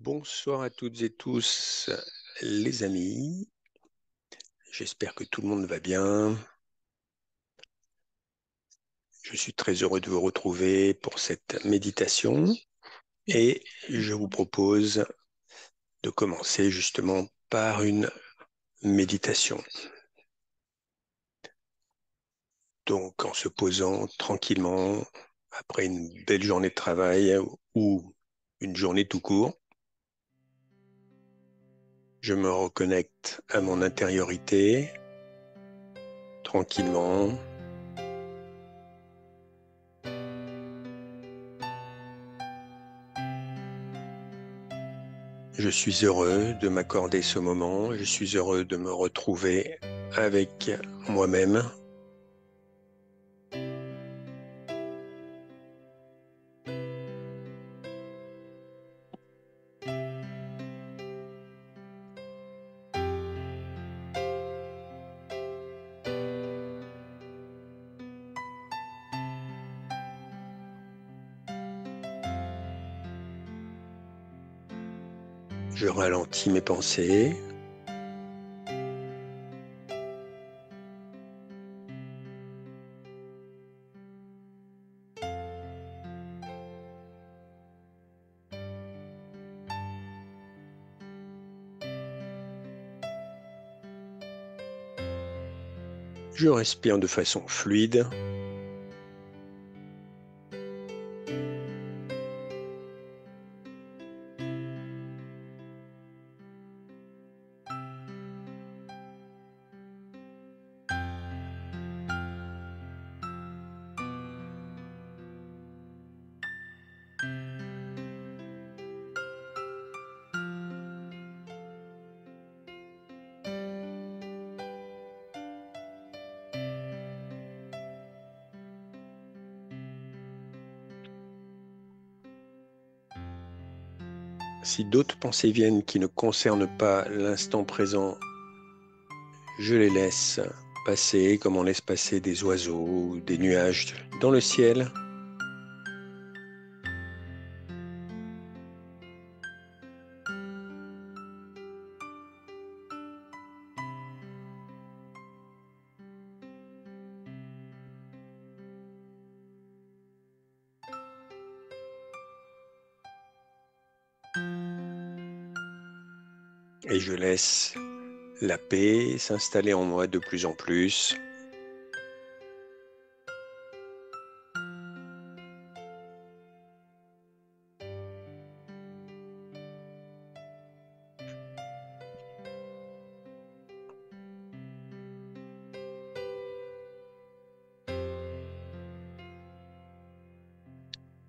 Bonsoir à toutes et tous, les amis. J'espère que tout le monde va bien. Je suis très heureux de vous retrouver pour cette méditation et je vous propose de commencer justement par une méditation. Donc en se posant tranquillement après une belle journée de travail ou une journée tout court, je me reconnecte à mon intériorité tranquillement. Je suis heureux de m'accorder ce moment, je suis heureux de me retrouver avec moi-même. Je ralentis mes pensées. Je respire de façon fluide. Si d'autres pensées viennent qui ne concernent pas l'instant présent, je les laisse passer comme on laisse passer des oiseaux ou des nuages dans le ciel. Et je laisse la paix s'installer en moi de plus en plus.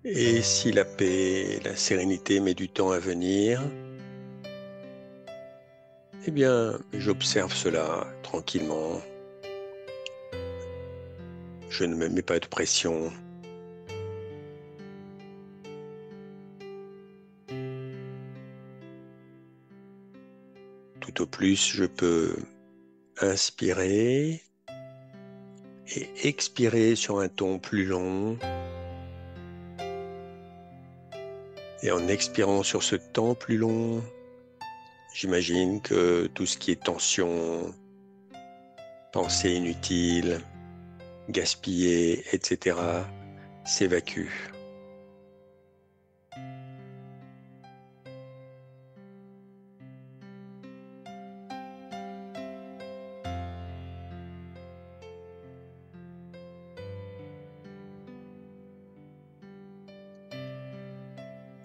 Et si la paix, la sérénité met du temps à venir, eh bien, j'observe cela tranquillement. Je ne me mets pas de pression. Tout au plus, je peux inspirer et expirer sur un ton plus long. Et en expirant sur ce temps plus long, j'imagine que tout ce qui est tension, pensée inutile, gaspillée, etc., s'évacue.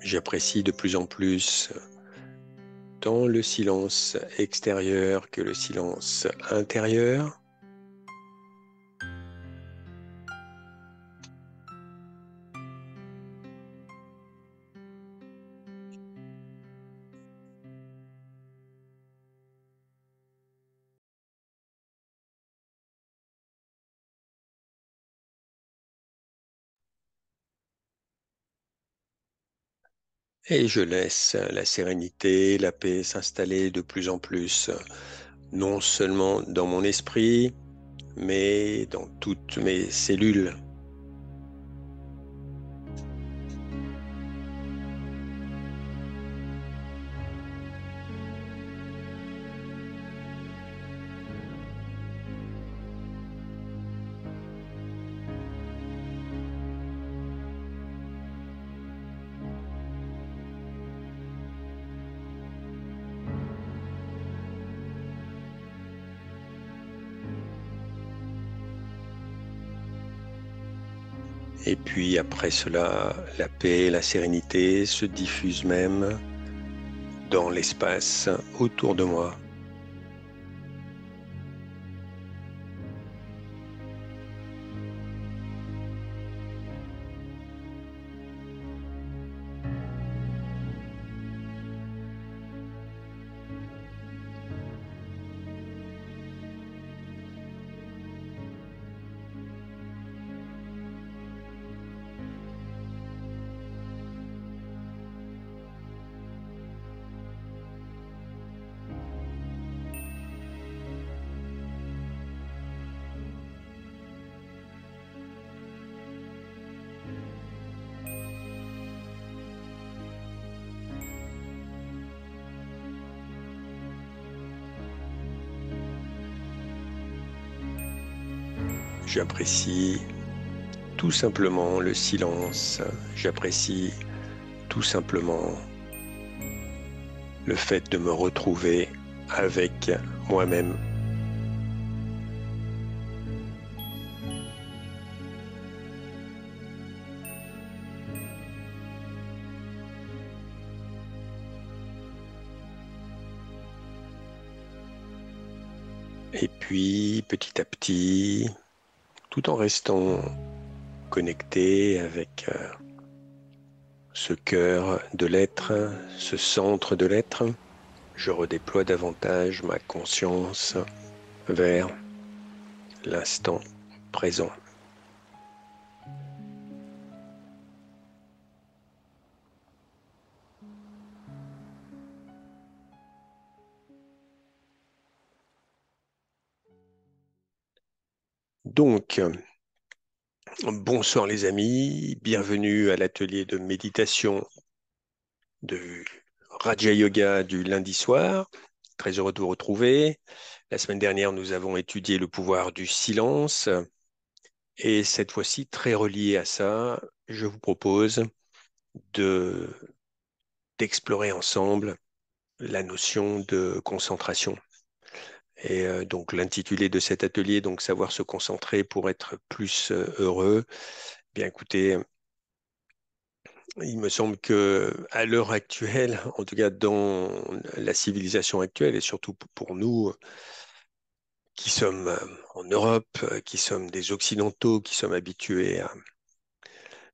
J'apprécie de plus en plus tant le silence extérieur que le silence intérieur. Et je laisse la sérénité, la paix s'installer de plus en plus, non seulement dans mon esprit, mais dans toutes mes cellules. Et puis après cela, la paix, la sérénité se diffusent même dans l'espace autour de moi. J'apprécie tout simplement le silence. J'apprécie tout simplement le fait de me retrouver avec moi-même. Et puis, petit à petit, tout en restant connecté avec ce cœur de l'être, ce centre de l'être, je redéploie davantage ma conscience vers l'instant présent. Donc, bonsoir les amis, bienvenue à l'atelier de méditation de Raja Yoga du lundi soir. Très heureux de vous retrouver. La semaine dernière, nous avons étudié le pouvoir du silence et cette fois-ci, très relié à ça, je vous propose de d'explorer ensemble la notion de concentration. Et donc l'intitulé de cet atelier, donc savoir se concentrer pour être plus heureux. Bien écoutez, il me semble que à l'heure actuelle, en tout cas dans la civilisation actuelle, et surtout pour nous qui sommes en Europe, qui sommes des Occidentaux, qui sommes habitués à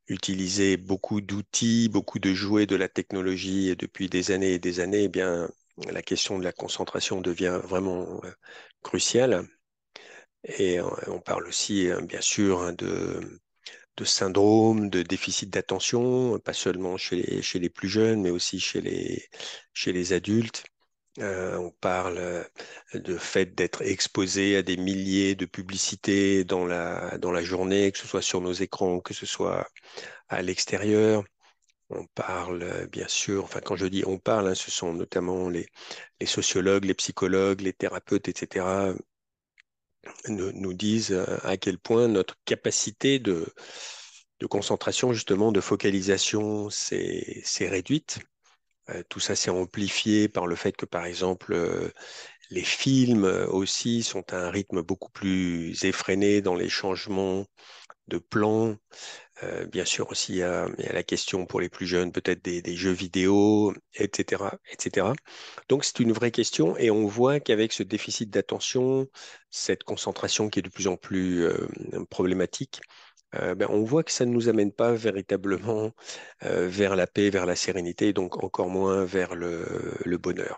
utiliser beaucoup d'outils, beaucoup de jouets de la technologie depuis des années et des années, eh bien, la question de la concentration devient vraiment cruciale. Et on parle aussi, bien sûr, hein, de syndrome, de déficit d'attention, pas seulement chez les plus jeunes, mais aussi chez les adultes. On parle de fait d'être exposé à des milliers de publicités dans la journée, que ce soit sur nos écrans, que ce soit à l'extérieur. On parle, bien sûr, enfin quand je dis on parle, hein, ce sont notamment les sociologues, les psychologues, les thérapeutes, etc., nous disent à quel point notre capacité de concentration, justement, de focalisation, c'est réduite. Tout ça s'est amplifié par le fait que, par exemple, les films aussi sont à un rythme beaucoup plus effréné dans les changements de plan. Bien sûr aussi, il y a la question pour les plus jeunes, peut-être des jeux vidéo, etc., etc. Donc c'est une vraie question et on voit qu'avec ce déficit d'attention, cette concentration qui est de plus en plus problématique, ben, on voit que ça ne nous amène pas véritablement vers la paix, vers la sérénité, et donc encore moins vers le bonheur.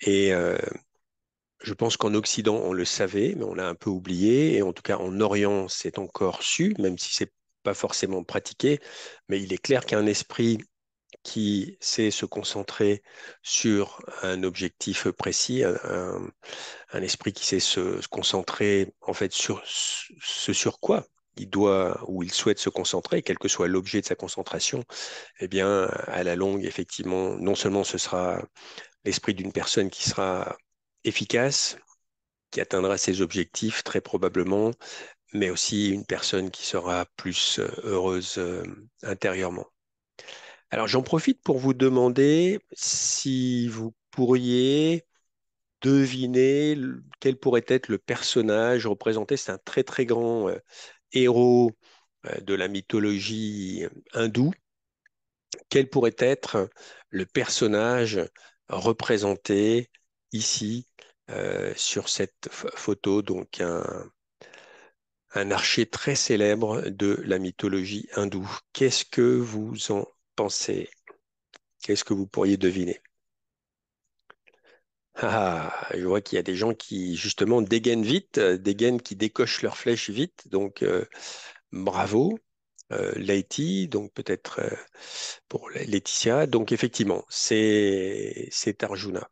Et je pense qu'en Occident, on le savait, mais on l'a un peu oublié. Et en tout cas, en Orient, c'est encore su, même si c'est pas forcément pratiqué. Mais il est clair qu'un esprit qui sait se concentrer sur un objectif précis, un esprit qui sait se concentrer en fait sur ce sur quoi il doit ou il souhaite se concentrer, quel que soit l'objet de sa concentration, eh bien, à la longue, effectivement, non seulement ce sera l'esprit d'une personne qui sera efficace, qui atteindra ses objectifs très probablement, mais aussi une personne qui sera plus heureuse intérieurement. Alors j'en profite pour vous demander si vous pourriez deviner quel pourrait être le personnage représenté. C'est un très très grand héros de la mythologie hindoue, quel pourrait être le personnage représenté ici sur cette photo, donc un archer très célèbre de la mythologie hindoue. Qu'est-ce que vous en pensez? Qu'est-ce que vous pourriez deviner? Ah, je vois qu'il y a des gens qui, justement, dégainent vite, dégainent, qui décochent leurs flèches vite. Donc, bravo, Laïti, donc peut-être pour Laetitia. Donc, effectivement, c'est Arjuna.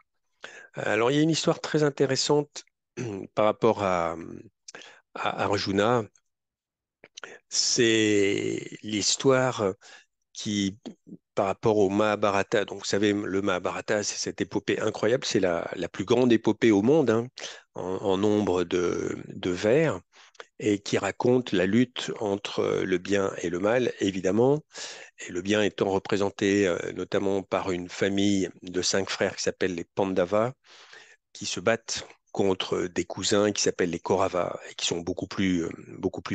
Alors, il y a une histoire très intéressante par rapport à Arjuna. C'est l'histoire qui, par rapport au Mahabharata, donc vous savez, le Mahabharata, c'est cette épopée incroyable, c'est la plus grande épopée au monde, hein, en nombre de vers, et qui raconte la lutte entre le bien et le mal, évidemment, et le bien étant représenté notamment par une famille de 5 frères qui s'appelle les Pandavas, qui se battent contre des cousins qui s'appellent les Kauravas, et qui sont beaucoup plus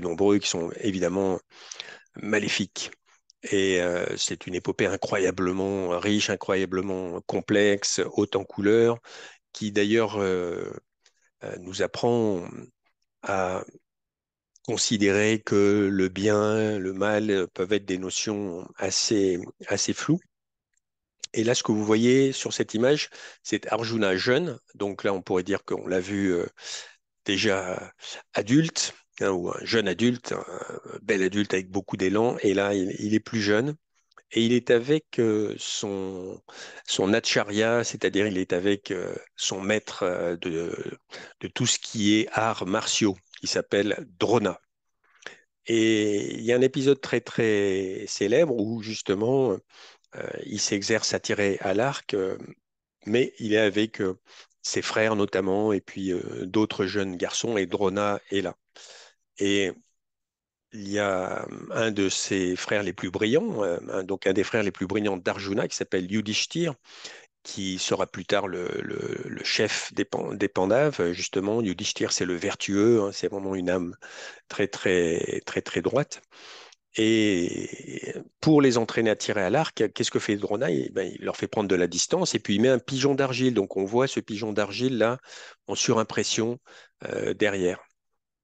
nombreux, qui sont évidemment maléfiques. Et c'est une épopée incroyablement riche, incroyablement complexe, haute en couleurs, qui d'ailleurs nous apprend à considérer que le bien, le mal peuvent être des notions assez floues. Et là, ce que vous voyez sur cette image, c'est Arjuna jeune. Donc là, on pourrait dire qu'on l'a vu déjà adulte, hein, ou un jeune adulte, un bel adulte avec beaucoup d'élan. Et là, il est plus jeune. Et il est avec son acharya, c'est-à-dire il est avec son maître de tout ce qui est arts martiaux, qui s'appelle Drona. Et il y a un épisode très très célèbre où justement il s'exerce à tirer à l'arc, mais il est avec ses frères notamment, et puis d'autres jeunes garçons, et Drona est là. Et il y a un de ses frères les plus brillants, donc un des frères les plus brillants d'Arjuna, qui s'appelle Yudhishthir, qui sera plus tard le chef des Pandaves. Justement, Yudhishthir, c'est le vertueux, hein, c'est vraiment une âme très, très, très, très droite. Et pour les entraîner à tirer à l'arc, qu'est-ce que fait Drona? Il leur fait prendre de la distance et puis il met un pigeon d'argile. Donc on voit ce pigeon d'argile là en surimpression derrière.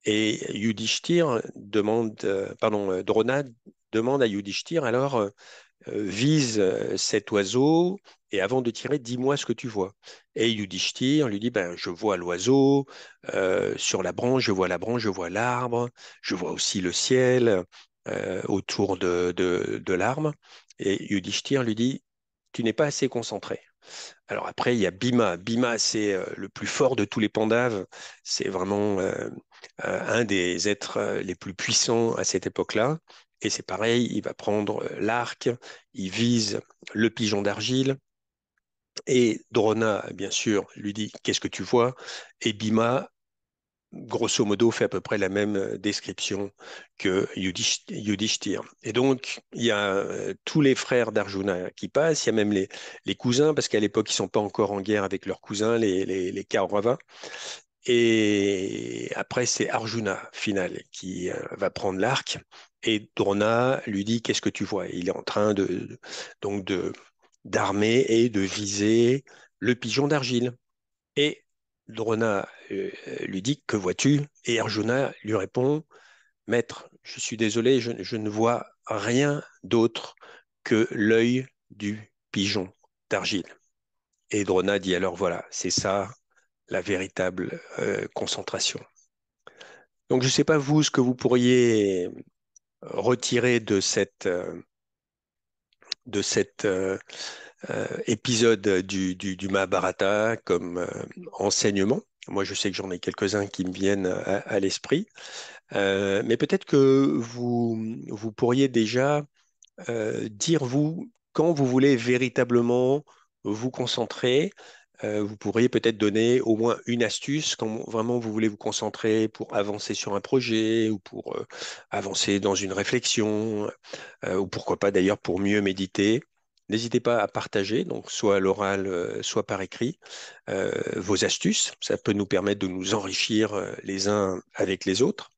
Et Yudhishthir demande, pardon, Drona demande à Yudhishthir alors vise cet oiseau et avant de tirer, dis-moi ce que tu vois. Et Yudhishthir lui dit, ben, je vois l'oiseau sur la branche, je vois la branche, je vois l'arbre, je vois aussi le ciel autour de l'arbre. Et Yudhishthir lui dit, tu n'es pas assez concentré. Alors après, il y a Bhima. Bhima, c'est le plus fort de tous les Pandaves. C'est vraiment un des êtres les plus puissants à cette époque-là. Et c'est pareil, il va prendre l'arc, il vise le pigeon d'argile. Et Drona, bien sûr, lui dit, qu'est-ce que tu vois? Et Bhima, grosso modo, fait à peu près la même description que Yudhishthir. Et donc, il y a tous les frères d'Arjuna qui passent, il y a même les cousins, parce qu'à l'époque, ils ne sont pas encore en guerre avec leurs cousins, les Kauravas. Et après, c'est Arjuna, final, qui va prendre l'arc. Et Drona lui dit, qu'est-ce que tu vois? Il est en train donc d'armer et de viser le pigeon d'argile. Et Drona lui dit, que vois-tu? Et Arjuna lui répond, Maître, je suis désolé, je ne vois rien d'autre que l'œil du pigeon d'argile. Et Drona dit alors voilà, c'est ça la véritable concentration. Donc je ne sais pas vous ce que vous pourriez retirer de cet épisode du Mahabharata comme enseignement. Moi, je sais que j'en ai quelques-uns qui me viennent à l'esprit. Mais peut-être que vous pourriez déjà dire, vous, quand vous voulez véritablement vous concentrer, vous pourriez peut-être donner au moins une astuce quand vraiment vous voulez vous concentrer pour avancer sur un projet ou pour avancer dans une réflexion, ou pourquoi pas d'ailleurs pour mieux méditer. N'hésitez pas à partager, donc soit à l'oral, soit par écrit, vos astuces. Ça peut nous permettre de nous enrichir les uns avec les autres.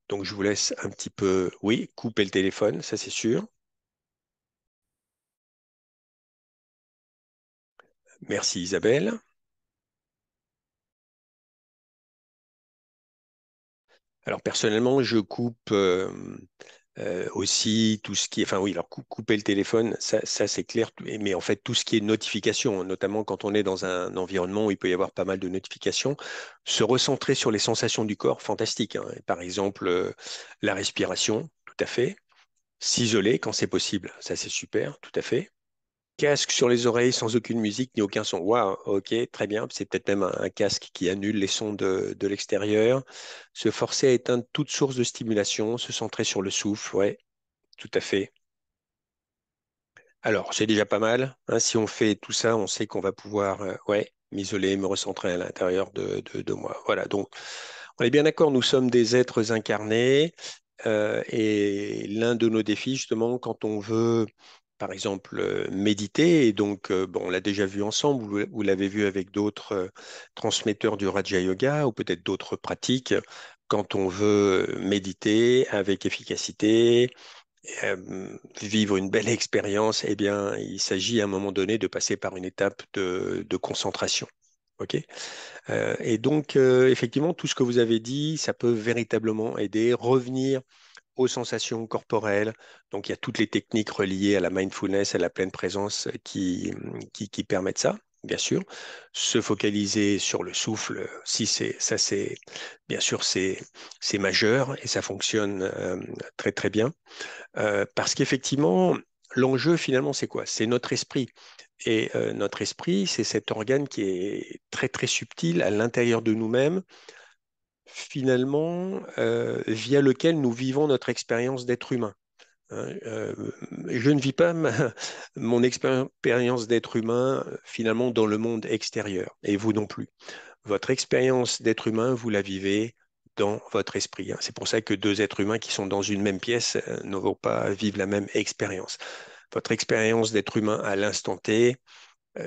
Donc, je vous laisse un petit peu, oui, couper le téléphone, ça c'est sûr. Merci Isabelle. Alors, personnellement, je coupe aussi tout ce qui est, enfin oui, alors couper le téléphone, ça c'est clair, mais en fait, tout ce qui est notification, notamment quand on est dans un environnement où il peut y avoir pas mal de notifications, se recentrer sur les sensations du corps, fantastique, hein. Par exemple, la respiration, tout à fait. S'isoler quand c'est possible, ça c'est super, tout à fait. Casque sur les oreilles sans aucune musique ni aucun son. Waouh, ok, très bien. C'est peut-être même un casque qui annule les sons de l'extérieur. Se forcer à éteindre toute source de stimulation, se centrer sur le souffle, ouais, tout à fait. Alors, c'est déjà pas mal, hein. Si on fait tout ça, on sait qu'on va pouvoir, ouais, m'isoler, me recentrer à l'intérieur de moi. Voilà, donc on est bien d'accord, nous sommes des êtres incarnés, et l'un de nos défis, justement, quand on veut, par exemple, méditer, et donc, bon, on l'a déjà vu ensemble, vous l'avez vu avec d'autres transmetteurs du Raja Yoga ou peut-être d'autres pratiques, quand on veut méditer avec efficacité, vivre une belle expérience, eh bien, il s'agit à un moment donné de passer par une étape de concentration. OK? Et donc, effectivement, tout ce que vous avez dit, ça peut véritablement aider, revenir aux sensations corporelles. Donc, il y a toutes les techniques reliées à la mindfulness, à la pleine présence qui permettent ça, bien sûr. Se focaliser sur le souffle, si c'est ça, c'est bien sûr c'est majeur et ça fonctionne très très bien. Parce qu'effectivement, l'enjeu finalement, c'est quoi? C'est notre esprit. Et notre esprit, c'est cet organe qui est très très subtil à l'intérieur de nous-mêmes, finalement, via lequel nous vivons notre expérience d'être humain, hein. Je ne vis pas mon expérience d'être humain finalement dans le monde extérieur, et vous non plus. Votre expérience d'être humain, vous la vivez dans votre esprit, hein. C'est pour ça que deux êtres humains qui sont dans une même pièce ne vont pas vivre la même expérience. Votre expérience d'être humain à l'instant T,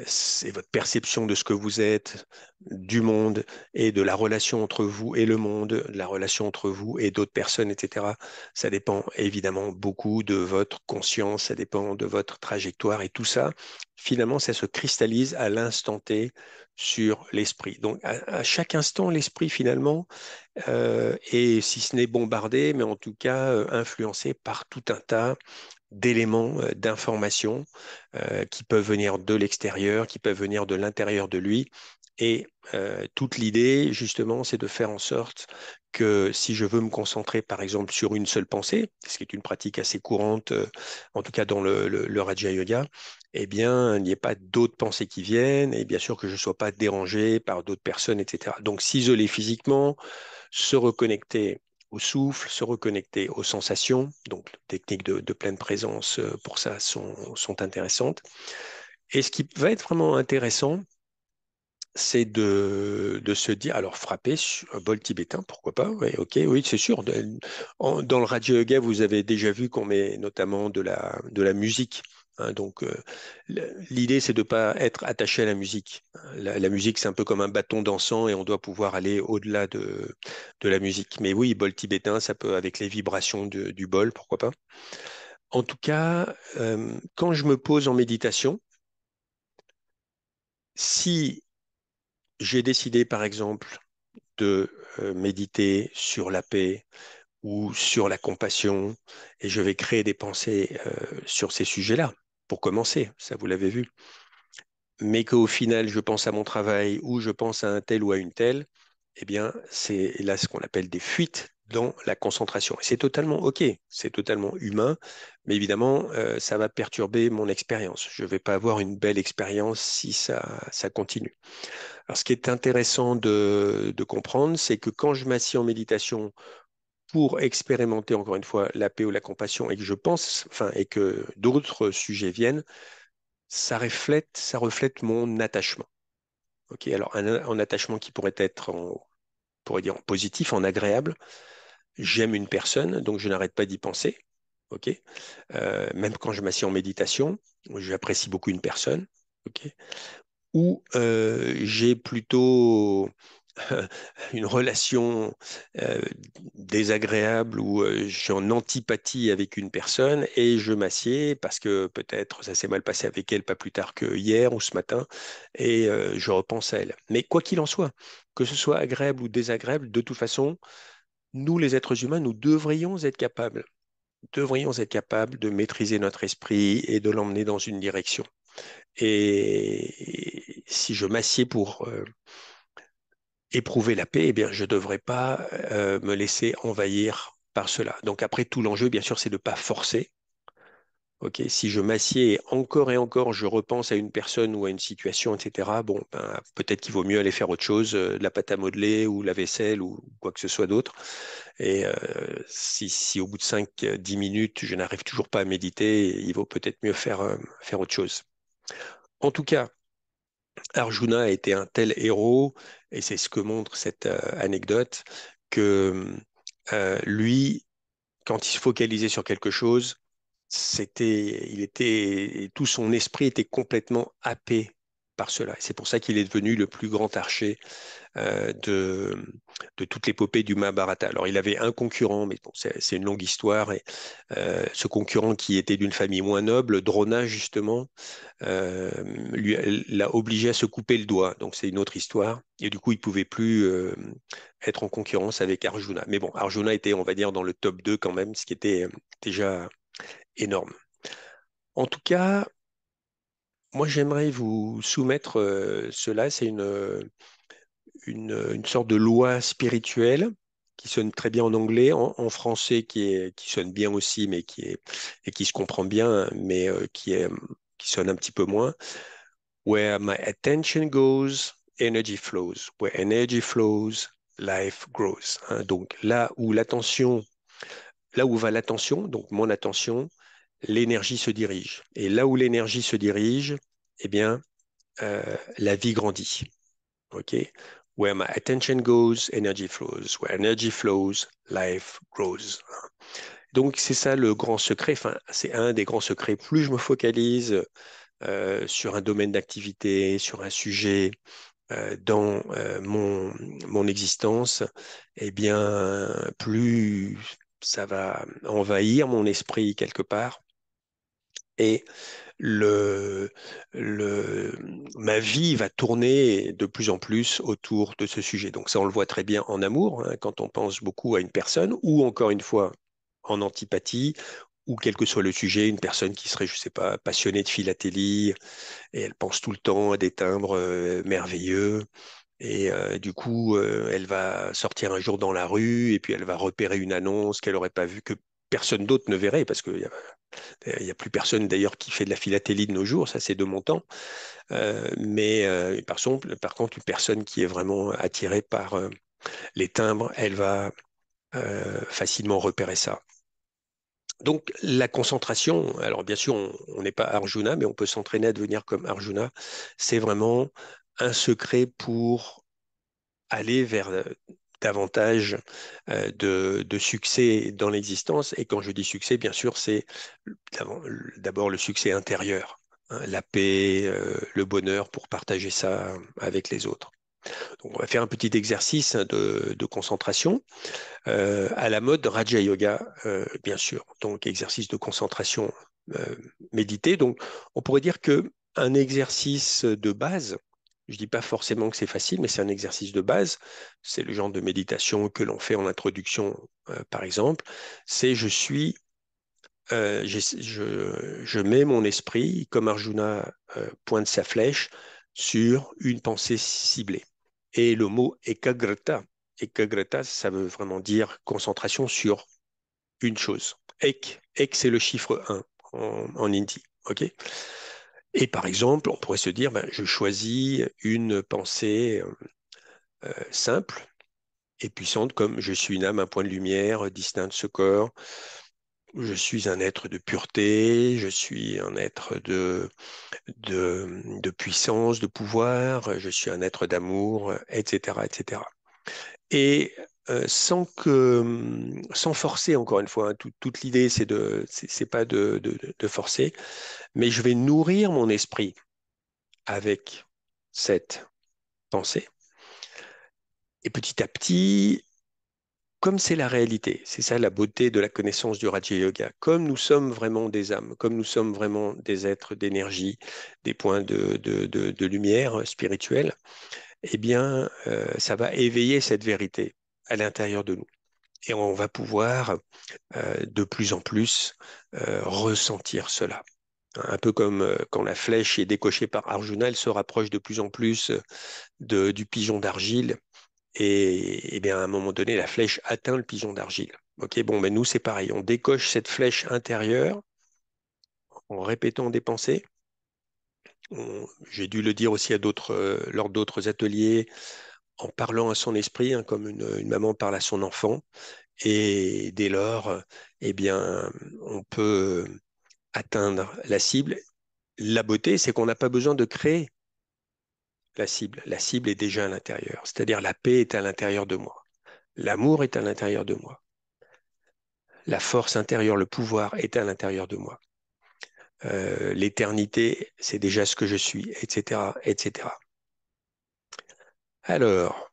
c'est votre perception de ce que vous êtes, du monde et de la relation entre vous et le monde, de la relation entre vous et d'autres personnes, etc. Ça dépend évidemment beaucoup de votre conscience, ça dépend de votre trajectoire et tout ça, finalement, ça se cristallise à l'instant T sur l'esprit. Donc, à chaque instant, l'esprit, finalement, est, si ce n'est bombardé, mais en tout cas influencé par tout un tas d'éléments, d'informations qui peuvent venir de l'extérieur, qui peuvent venir de l'intérieur de lui. Et toute l'idée, justement, c'est de faire en sorte que si je veux me concentrer, par exemple, sur une seule pensée, ce qui est une pratique assez courante, en tout cas dans le Raja Yoga, eh bien, il n'y ait pas d'autres pensées qui viennent, et bien sûr que je ne sois pas dérangé par d'autres personnes, etc. Donc, s'isoler physiquement, se reconnecter au souffle, se reconnecter aux sensations. Donc, les techniques de pleine présence pour ça sont intéressantes. Et ce qui va être vraiment intéressant, c'est de se dire, alors frapper sur un bol tibétain, pourquoi pas, ouais, ok, oui, c'est sûr. Dans le Raja Yoga, vous avez déjà vu qu'on met notamment de la musique, hein. Donc, l'idée, c'est de ne pas être attaché à la musique. La musique, c'est un peu comme un bâton dansant et on doit pouvoir aller au-delà de la musique. Mais oui, bol tibétain, ça peut, avec les vibrations du bol, pourquoi pas. En tout cas, quand je me pose en méditation, si j'ai décidé, par exemple, de méditer sur la paix ou sur la compassion, et je vais créer des pensées sur ces sujets-là, pour commencer, ça vous l'avez vu, mais qu'au final, je pense à mon travail ou je pense à un tel ou à une telle, eh bien, c'est là ce qu'on appelle des fuites dans la concentration. Et c'est totalement OK, c'est totalement humain, mais évidemment, ça va perturber mon expérience. Je ne vais pas avoir une belle expérience si ça continue. Alors, ce qui est intéressant de comprendre, c'est que quand je m'assieds en méditation pour expérimenter encore une fois la paix ou la compassion et que je pense, enfin, et que d'autres sujets viennent, ça reflète mon attachement. Ok, alors un attachement qui pourrait être on pourrait dire en positif, en agréable. J'aime une personne, donc je n'arrête pas d'y penser. Ok, même quand je m'assieds en méditation, j'apprécie beaucoup une personne. Ok, ou j'ai plutôt une relation euh, désagréable ou je suis en antipathie avec une personne et je m'assieds parce que peut-être ça s'est mal passé avec elle pas plus tard que hier ou ce matin et je repense à elle. Mais quoi qu'il en soit, que ce soit agréable ou désagréable, de toute façon, nous les êtres humains, nous devrions être capables de maîtriser notre esprit et de l'emmener dans une direction. Et si je m'assieds pour éprouver la paix, eh bien, je ne devrais pas me laisser envahir par cela. Donc après, tout l'enjeu, bien sûr, c'est de ne pas forcer. Ok, si je m'assieds et encore, je repense à une personne ou à une situation, etc. Bon, ben, peut-être qu'il vaut mieux aller faire autre chose, de la pâte à modeler ou la vaisselle ou quoi que ce soit d'autre. Et si au bout de 5, 10 minutes, je n'arrive toujours pas à méditer, il vaut peut-être mieux faire autre chose. En tout cas, Arjuna a été un tel héros, et c'est ce que montre cette anecdote, que lui, quand il se focalisait sur quelque chose, tout son esprit était complètement happé par cela. Et c'est pour ça qu'il est devenu le plus grand archer euh, de, de toute l'épopée du Mahabharata. Alors, il avait un concurrent, mais bon, c'est une longue histoire. Et ce concurrent qui était d'une famille moins noble, Drona, justement, euh, l'a obligé à se couper le doigt. Donc, c'est une autre histoire. Et du coup, il pouvait plus être en concurrence avec Arjuna. Mais bon, Arjuna était, on va dire, dans le top 2 quand même, ce qui était déjà énorme. En tout cas, moi, j'aimerais vous soumettre cela. C'est une sorte de loi spirituelle qui sonne très bien en anglais, en français qui sonne bien aussi, mais et qui se comprend bien, mais qui sonne un petit peu moins. Where my attention goes, energy flows. Where energy flows, life grows. Hein. Donc là où va l'attention, donc mon attention, l'énergie se dirige. Et là où l'énergie se dirige, eh bien, la vie grandit. OK? Where my attention goes, energy flows. Where energy flows, life grows. Donc, c'est ça le grand secret. Enfin, c'est un des grands secrets. Plus je me focalise sur un domaine d'activité, sur un sujet dans mon existence, eh bien, plus ça va envahir mon esprit quelque part. Et le, le, ma vie va tourner de plus en plus autour de ce sujet. Donc ça, on le voit très bien en amour, hein, quand on pense beaucoup à une personne, ou encore une fois en antipathie, ou quel que soit le sujet, une personne qui serait, je sais pas, passionnée de philatélie, et elle pense tout le temps à des timbres merveilleux. Et du coup, elle va sortir un jour dans la rue et puis elle va repérer une annonce qu'elle n'aurait pas vue, que personne d'autre ne verrait, parce qu'il y a plus personne d'ailleurs qui fait de la philatélie de nos jours, ça c'est de mon temps. Mais par contre, une personne qui est vraiment attirée par les timbres, elle va facilement repérer ça. Donc la concentration, alors bien sûr, on n'est pas Arjuna, mais on peut s'entraîner à devenir comme Arjuna. C'est vraiment un secret pour aller vers davantage de succès dans l'existence. Et quand je dis succès, bien sûr, c'est d'abord le succès intérieur, hein, la paix, le bonheur pour partager ça avec les autres. Donc, on va faire un petit exercice hein, de concentration à la mode Raja Yoga, bien sûr. Donc, exercice de concentration médité. Donc, on pourrait dire que un exercice de base, je dis pas forcément que c'est facile, mais c'est un exercice de base. C'est le genre de méditation que l'on fait en introduction, par exemple. C'est je mets mon esprit, comme Arjuna pointe sa flèche, sur une pensée ciblée. Et le mot ekagrata, ça veut vraiment dire concentration sur une chose. Ek c'est le chiffre 1 en hindi. OK? Et par exemple, on pourrait se dire, ben, je choisis une pensée simple et puissante comme je suis une âme, un point de lumière, distinct de ce corps. Je suis un être de pureté, je suis un être de puissance, de pouvoir, je suis un être d'amour, etc., etc. Et sans forcer, encore une fois, hein, toute l'idée, c'est pas de forcer, mais je vais nourrir mon esprit avec cette pensée. Et petit à petit, comme c'est la réalité, c'est ça la beauté de la connaissance du Raja Yoga, comme nous sommes vraiment des âmes, comme nous sommes vraiment des êtres d'énergie, des points de lumière spirituelle, eh bien, ça va éveiller cette vérité à l'intérieur de nous. Et on va pouvoir de plus en plus ressentir cela. Un peu comme quand la flèche est décochée par Arjuna, elle se rapproche de plus en plus du pigeon d'argile. Et bien, à un moment donné, la flèche atteint le pigeon d'argile. Ok, bon, ben nous, c'est pareil. On décoche cette flèche intérieure en répétant des pensées. J'ai dû le dire aussi à lors d'autres ateliers, en parlant à son esprit, hein, comme une maman parle à son enfant. Et dès lors, eh bien, on peut atteindre la cible. La beauté, c'est qu'on n'a pas besoin de créer la cible. La cible est déjà à l'intérieur. C'est-à-dire la paix est à l'intérieur de moi. L'amour est à l'intérieur de moi. La force intérieure, le pouvoir est à l'intérieur de moi. L'éternité, c'est déjà ce que je suis, etc., etc. Alors,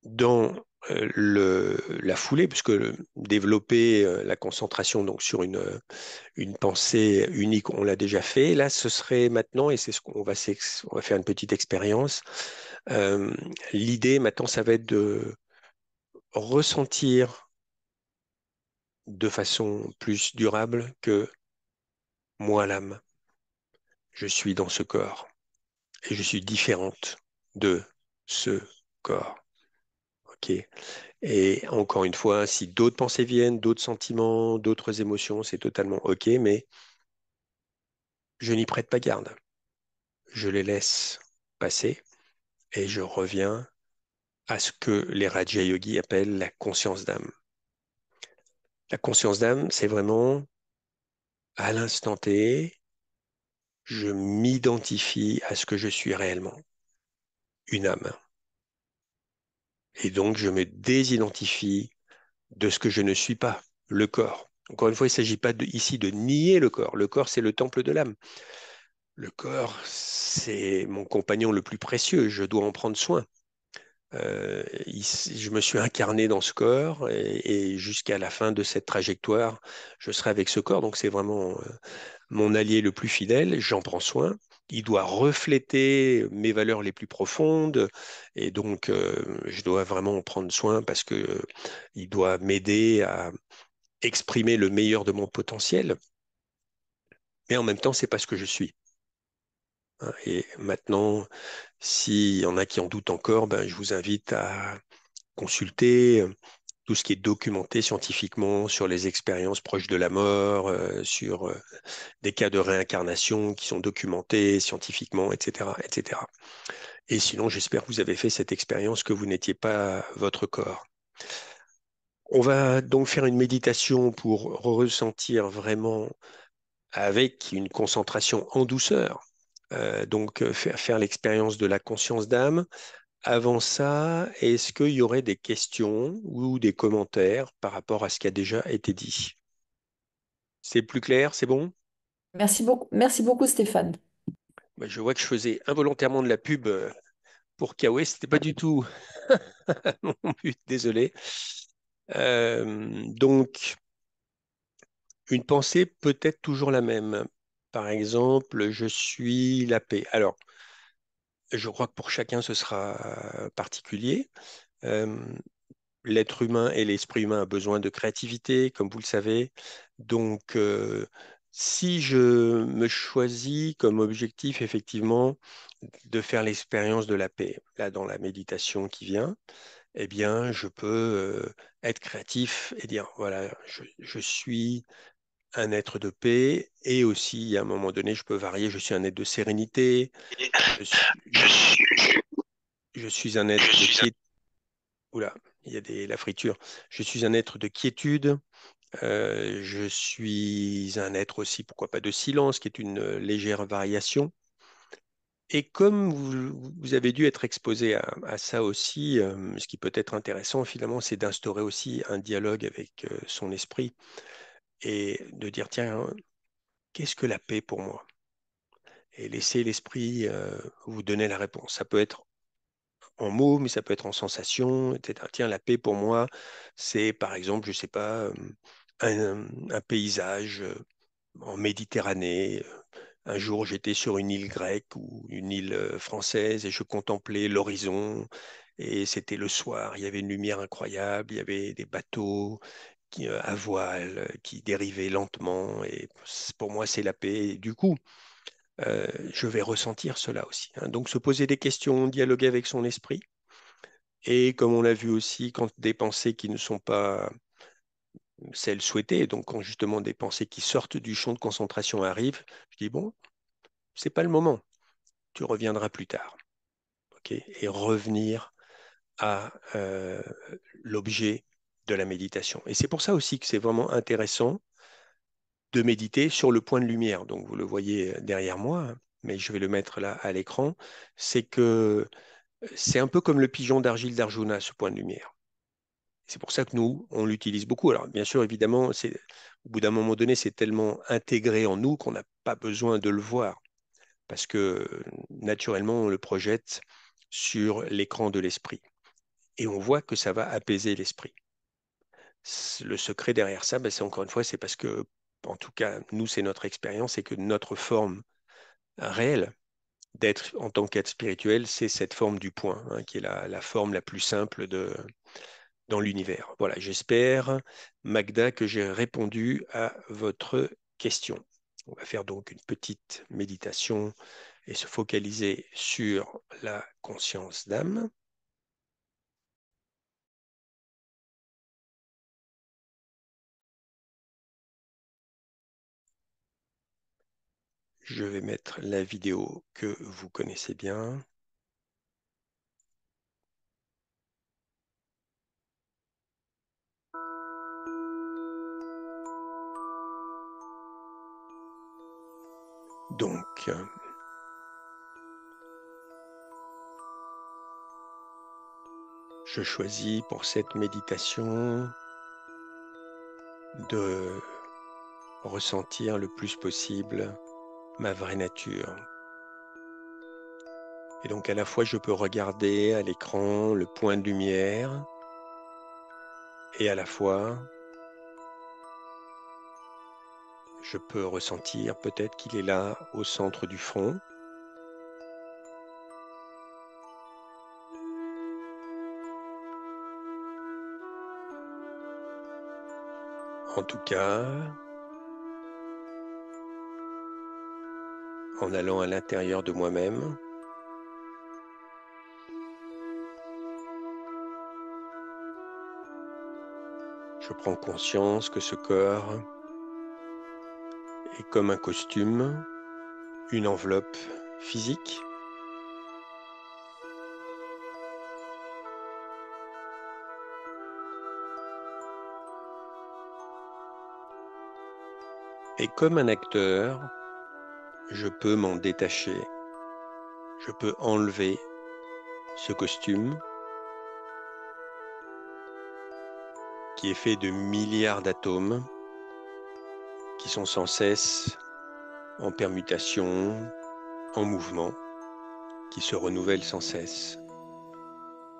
dans la foulée, puisque développer la concentration donc sur une pensée unique, on l'a déjà fait. Là, ce serait maintenant, et c'est ce qu'on va, on va faire une petite expérience. Euh, L'idée maintenant, ça va être de ressentir de façon plus durable que moi, l'âme, je suis dans ce corps et je suis différente de ce corps. OK? Et encore une fois, si d'autres pensées viennent, d'autres sentiments, d'autres émotions, c'est totalement OK, mais je n'y prête pas garde. Je les laisse passer et je reviens à ce que les Raja Yogis appellent la conscience d'âme. La conscience d'âme, c'est vraiment à l'instant T, je m'identifie à ce que je suis réellement, une âme. Et donc, je me désidentifie de ce que je ne suis pas, le corps. Encore une fois, il ne s'agit pas ici de nier le corps. Le corps, c'est le temple de l'âme. Le corps, c'est mon compagnon le plus précieux. Je dois en prendre soin. Je me suis incarné dans ce corps et jusqu'à la fin de cette trajectoire, je serai avec ce corps. Donc, c'est vraiment mon allié le plus fidèle. J'en prends soin. Il doit refléter mes valeurs les plus profondes et donc je dois vraiment en prendre soin parce que il doit m'aider à exprimer le meilleur de mon potentiel, mais en même temps, c'est pas ce que je suis, hein. Et maintenant, s'il y en a qui en doutent encore, ben, je vous invite à consulter tout ce qui est documenté scientifiquement sur les expériences proches de la mort, sur des cas de réincarnation qui sont documentés scientifiquement, etc., etc. Et sinon, j'espère que vous avez fait cette expérience, que vous n'étiez pas votre corps. On va donc faire une méditation pour ressentir vraiment avec une concentration en douceur. Donc, faire l'expérience de la conscience d'âme. Avant ça, est-ce qu'il y aurait des questions ou des commentaires par rapport à ce qui a déjà été dit? C'est plus clair, c'est bon? Merci beaucoup Stéphane. Ben, je vois que je faisais involontairement de la pub pour Kawe, c'était pas du tout mon but, désolé. Donc, une pensée peut être toujours la même. Par exemple, je suis la paix. Alors, je crois que pour chacun, ce sera particulier. Euh, L'être humain et l'esprit humain a besoin de créativité, comme vous le savez. Donc, si je me choisis comme objectif, effectivement, de faire l'expérience de la paix, là, dans la méditation qui vient, eh bien, je peux être créatif et dire, voilà, je suis un être de paix et aussi, à un moment donné, je peux varier, je suis un être de sérénité, je Je suis, suis, je suis un je être de suis quiétude. Oula, il y a la friture. Je suis un être de quiétude. Je suis un être aussi, pourquoi pas, de silence, qui est une légère variation. Et comme vous avez dû être exposé à ça aussi, ce qui peut être intéressant finalement, c'est d'instaurer aussi un dialogue avec son esprit et de dire, tiens, qu'est-ce que la paix pour moi? Et laisser l'esprit vous donner la réponse. Ça peut être en mots, mais ça peut être en sensations, etc. Tiens, la paix pour moi, c'est par exemple, je sais pas, un paysage en Méditerranée. Un jour, j'étais sur une île grecque ou une île française et je contemplais l'horizon. Et c'était le soir, il y avait une lumière incroyable, il y avait des bateaux à voile qui dérivaient lentement. Et pour moi, c'est la paix. Et du coup, je vais ressentir cela aussi, hein. Donc, se poser des questions, dialoguer avec son esprit. Et comme on l'a vu aussi, quand des pensées qui ne sont pas celles souhaitées, donc quand justement des pensées qui sortent du champ de concentration arrivent, je dis, bon, c'est pas le moment, tu reviendras plus tard. Ok. Et revenir à l'objet de la méditation. Et c'est pour ça aussi que c'est vraiment intéressant de méditer sur le point de lumière. Donc vous le voyez derrière moi, hein, mais je vais le mettre là à l'écran. C'est que c'est un peu comme le pigeon d'argile d'Arjuna, ce point de lumière. C'est pour ça que nous, on l'utilise beaucoup. Alors bien sûr, évidemment, au bout d'un moment donné, c'est tellement intégré en nous qu'on n'a pas besoin de le voir, parce que naturellement, on le projette sur l'écran de l'esprit. Et on voit que ça va apaiser l'esprit. Le secret derrière ça, ben, c'est encore une fois, c'est parce que, en tout cas, nous, c'est notre expérience, et que notre forme réelle d'être en tant qu'être spirituel, c'est cette forme du point, hein, qui est la forme la plus simple dans l'univers. Voilà, j'espère, Magda, que j'ai répondu à votre question. On va faire donc une petite méditation et se focaliser sur la conscience d'âme. Je vais mettre la vidéo que vous connaissez bien. Donc, je choisis pour cette méditation de ressentir le plus possible ma vraie nature. Et donc à la fois, je peux regarder à l'écran le point de lumière et à la fois, je peux ressentir peut-être qu'il est là au centre du front. En tout cas, en allant à l'intérieur de moi-même, je prends conscience que ce corps est comme un costume, une enveloppe physique, et comme un acteur, je peux m'en détacher, je peux enlever ce costume qui est fait de milliards d'atomes qui sont sans cesse en permutation, en mouvement, qui se renouvellent sans cesse.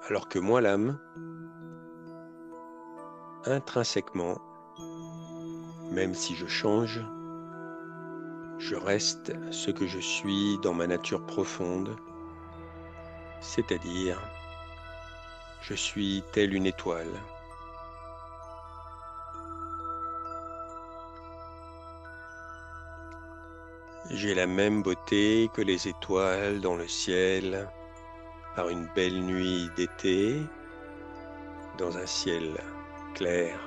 Alors que moi, l'âme, intrinsèquement, même si je change, je reste ce que je suis dans ma nature profonde, c'est-à-dire je suis telle une étoile. J'ai la même beauté que les étoiles dans le ciel par une belle nuit d'été, dans un ciel clair.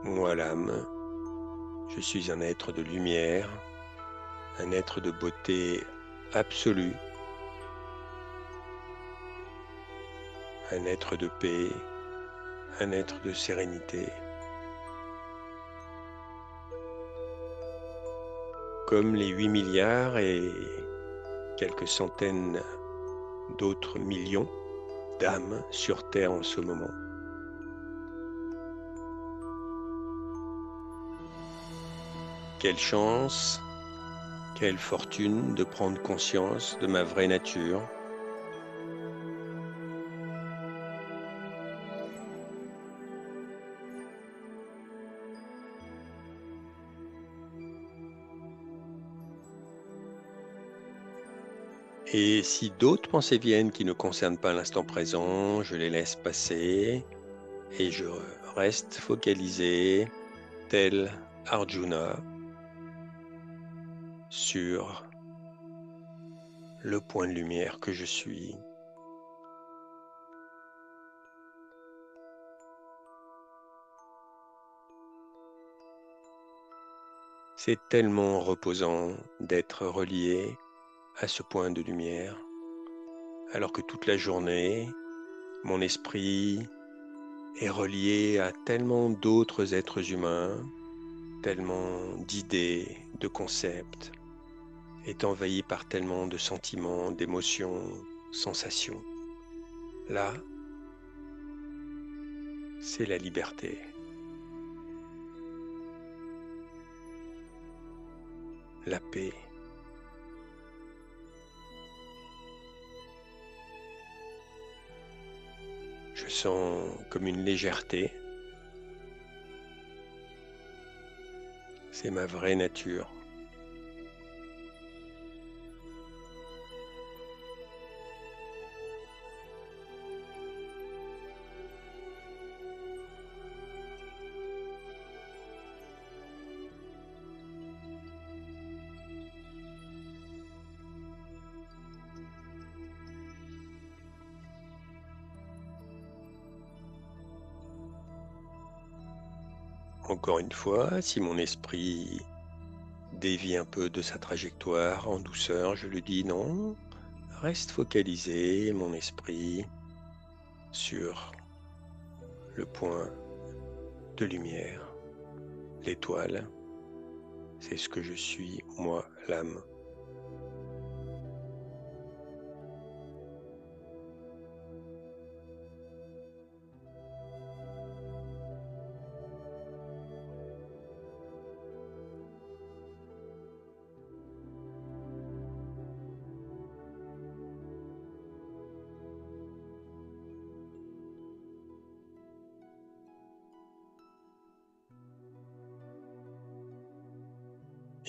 Moi, l'âme, je suis un être de lumière, un être de beauté absolue, un être de paix, un être de sérénité. Comme les 8 milliards et quelques centaines d'autres millions d'âmes sur Terre en ce moment. Quelle chance, quelle fortune de prendre conscience de ma vraie nature. Et si d'autres pensées viennent qui ne concernent pas l'instant présent, je les laisse passer et je reste focalisé, tel Arjuna, sur le point de lumière que je suis. C'est tellement reposant d'être relié à ce point de lumière, alors que toute la journée, mon esprit est relié à tellement d'autres êtres humains, tellement d'idées, de concepts, est envahi par tellement de sentiments, d'émotions, sensations. Là, c'est la liberté, la paix. Je sens comme une légèreté. C'est ma vraie nature. Encore une fois, si mon esprit dévie un peu de sa trajectoire en douceur, je lui dis non, reste focalisé, mon esprit, sur le point de lumière, l'étoile. C'est ce que je suis, moi, l'âme.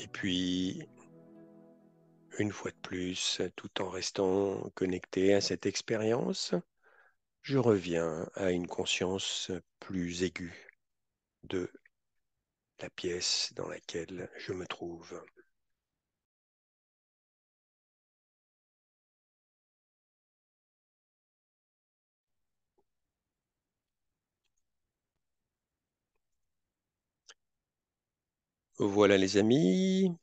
Et puis, une fois de plus, tout en restant connecté à cette expérience, je reviens à une conscience plus aiguë de la pièce dans laquelle je me trouve. Voilà les amis.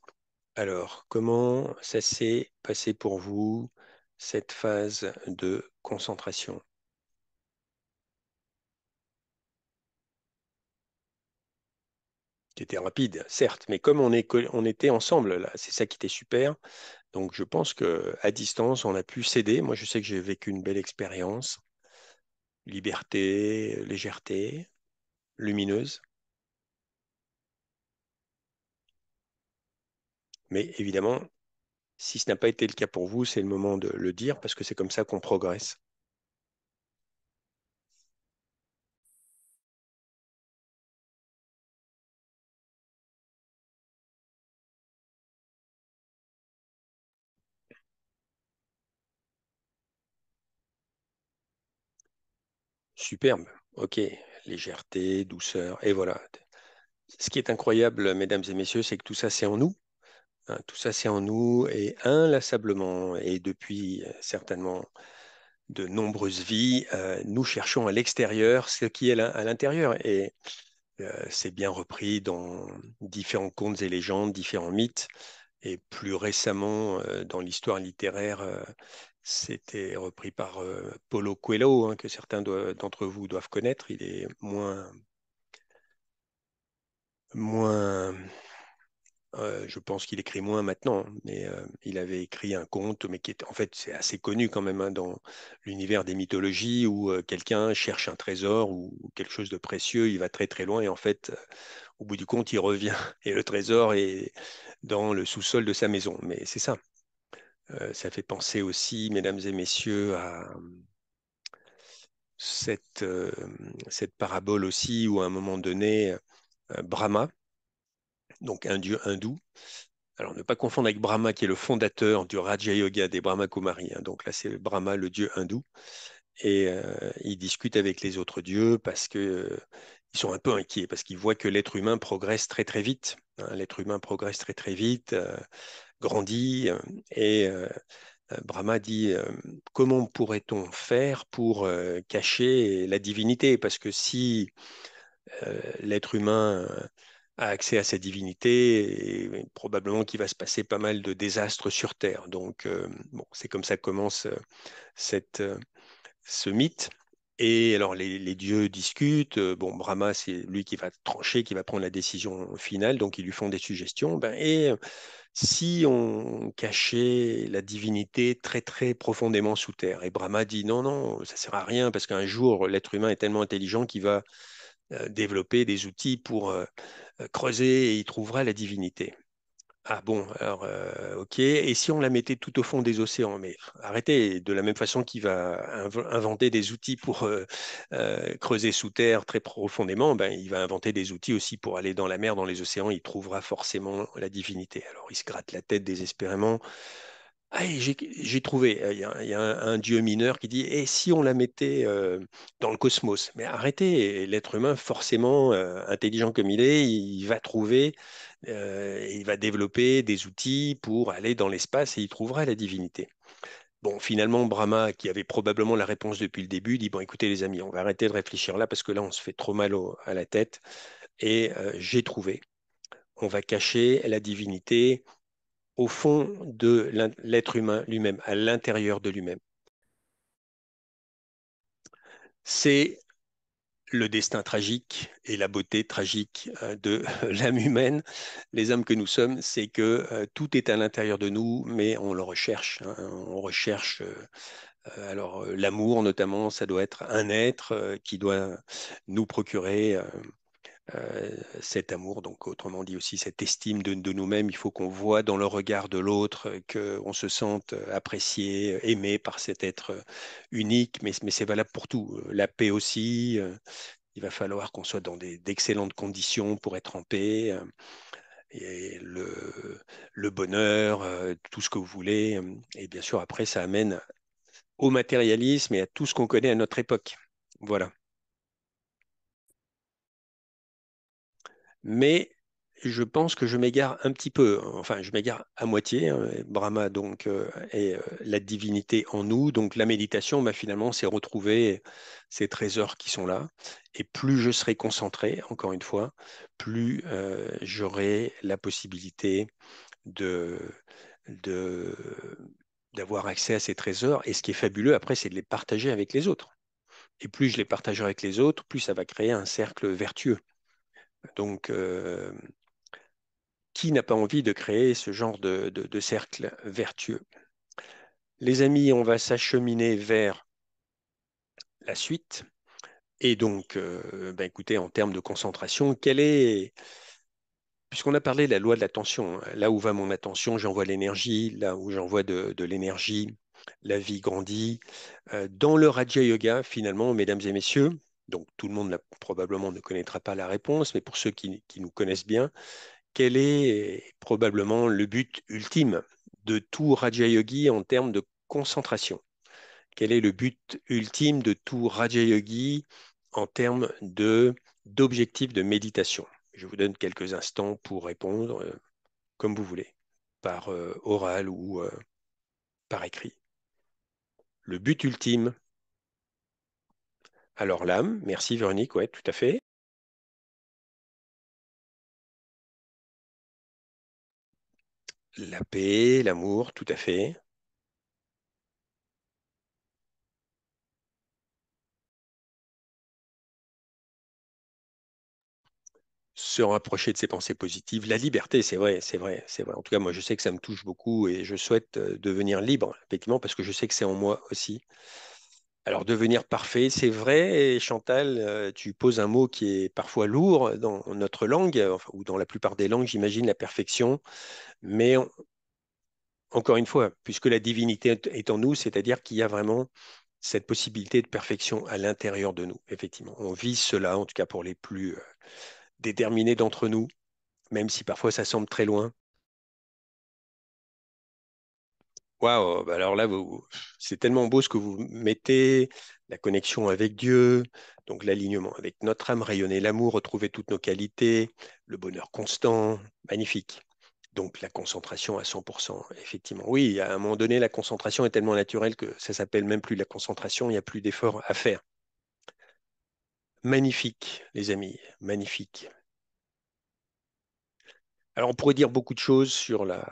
Alors, comment ça s'est passé pour vous, cette phase de concentration? Qui était rapide, certes, mais comme on était ensemble là, c'est ça qui était super. Donc, je pense que à distance, on a pu s'aider. Moi, je sais que j'ai vécu une belle expérience, liberté, légèreté, lumineuse. Mais évidemment, si ce n'a pas été le cas pour vous, c'est le moment de le dire parce que c'est comme ça qu'on progresse. Superbe. Ok, légèreté, douceur, et voilà. Ce qui est incroyable, mesdames et messieurs, c'est que tout ça, c'est en nous. Hein, tout ça, c'est en nous et inlassablement, et depuis certainement de nombreuses vies, nous cherchons à l'extérieur ce qui est à l'intérieur. Et c'est bien repris dans différents contes et légendes, différents mythes. Et plus récemment, dans l'histoire littéraire, c'était repris par Paulo Coelho, hein, que certains d'entre vous doivent connaître. Il est moins Je pense qu'il écrit moins maintenant, hein, mais il avait écrit un conte, mais qui est en fait c'est assez connu quand même, hein, dans l'univers des mythologies où quelqu'un cherche un trésor ou quelque chose de précieux, il va très très loin et en fait, au bout du compte, il revient et le trésor est dans le sous-sol de sa maison. Mais c'est ça. Ça fait penser aussi, mesdames et messieurs, à cette, euh, cette parabole aussi où à un moment donné, Brahma, donc un dieu hindou. Alors, ne pas confondre avec Brahma, qui est le fondateur du Raja Yoga des Brahma Kumaris, hein. Donc là, c'est le Brahma, le dieu hindou. Et il discute avec les autres dieux parce que ils sont un peu inquiets, parce qu'ils voient que l'être humain progresse très très vite, hein. L'être humain progresse très très vite, grandit. Et Brahma dit comment pourrait-on faire pour cacher la divinité? Parce que si l'être humain a accès à sa divinité et probablement qu'il va se passer pas mal de désastres sur Terre. Donc, bon, c'est comme ça que commence cette, ce mythe. Et alors, les dieux discutent. Bon, Brahma, c'est lui qui va trancher, qui va prendre la décision finale. Donc, ils lui font des suggestions. Ben, et si on cachait la divinité très, très profondément sous terre? Et Brahma dit non, non, ça sert à rien parce qu'un jour, l'être humain est tellement intelligent qu'il va développer des outils pour creuser et il trouvera la divinité. Ah bon, alors ok. Et si on la mettait tout au fond des océans? Mais arrêtez, de la même façon qu'il va inventer des outils pour creuser sous terre très profondément, ben, il va inventer des outils aussi pour aller dans la mer, dans les océans, il trouvera forcément la divinité. Alors il se gratte la tête désespérément. Ah, et j'ai trouvé, il y a un dieu mineur qui dit, et si on la mettait dans le cosmos? Mais arrêtez, l'être humain, forcément, intelligent comme il est, il va trouver, il va développer des outils pour aller dans l'espace et il trouvera la divinité. Bon, finalement, Brahma, qui avait probablement la réponse depuis le début, dit, bon, écoutez les amis, on va arrêter de réfléchir là parce que là, on se fait trop mal à la tête. Et j'ai trouvé, on va cacher la divinité au fond de l'être humain lui-même, à l'intérieur de lui-même. C'est le destin tragique et la beauté tragique de l'âme humaine, les âmes que nous sommes, c'est que tout est à l'intérieur de nous, mais on le recherche, hein. On recherche alors l'amour notamment, ça doit être un être qui doit nous procurer cet amour, donc autrement dit aussi cette estime de nous-mêmes. Il faut qu'on voit dans le regard de l'autre qu'on se sente apprécié, aimé par cet être unique, mais c'est valable pour tout. La paix aussi, il va falloir qu'on soit dans d'excellentes conditions pour être en paix, et le bonheur, tout ce que vous voulez. Et bien sûr, après, ça amène au matérialisme et à tout ce qu'on connaît à notre époque. Voilà. Mais je pense que je m'égare un petit peu, enfin je m'égare à moitié, hein. Brahma donc est la divinité en nous, donc la méditation, bah, finalement c'est retrouver ces trésors qui sont là, et plus je serai concentré, encore une fois, plus j'aurai la possibilité de, de- d'avoir accès à ces trésors, et ce qui est fabuleux après c'est de les partager avec les autres. Et plus je les partagerai avec les autres, plus ça va créer un cercle vertueux. Donc, qui n'a pas envie de créer ce genre de cercle vertueux? Les amis, on va s'acheminer vers la suite. Et donc, ben écoutez, en termes de concentration, puisqu'on a parlé de la loi de l'attention, hein, là où va mon attention, j'envoie l'énergie, là où j'envoie de l'énergie, la vie grandit. Dans le Raja Yoga, finalement, mesdames et messieurs, donc tout le monde probablement ne connaîtra pas la réponse, mais pour ceux qui nous connaissent bien, quel est probablement le but ultime de tout Raja Yogi en termes de concentration? Quel est le but ultime de tout Raja Yogi en termes d'objectif de méditation? Je vous donne quelques instants pour répondre comme vous voulez, par oral ou par écrit. Le but ultime, alors l'âme, merci Véronique, ouais, tout à fait. La paix, l'amour, tout à fait. se rapprocher de ses pensées positives. La liberté, c'est vrai, c'est vrai, c'est vrai. En tout cas, moi, je sais que ça me touche beaucoup et je souhaite devenir libre, effectivement, parce que je sais que c'est en moi aussi. Alors, devenir parfait, c'est vrai, et Chantal, tu poses un mot qui est parfois lourd dans notre langue, enfin, ou dans la plupart des langues, j'imagine, la perfection. Mais encore une fois, puisque la divinité est en nous, c'est-à-dire qu'il y a vraiment cette possibilité de perfection à l'intérieur de nous, effectivement. On vise cela, en tout cas pour les plus déterminés d'entre nous, même si parfois ça semble très loin. Waouh, bah alors là, c'est tellement beau ce que vous mettez, la connexion avec Dieu, donc l'alignement avec notre âme, rayonner l'amour, retrouver toutes nos qualités, le bonheur constant, magnifique. Donc la concentration à 100%, effectivement. Oui, à un moment donné, la concentration est tellement naturelle que ça s'appelle même plus la concentration, il n'y a plus d'effort à faire. Magnifique, les amis, magnifique. Alors on pourrait dire beaucoup de choses sur la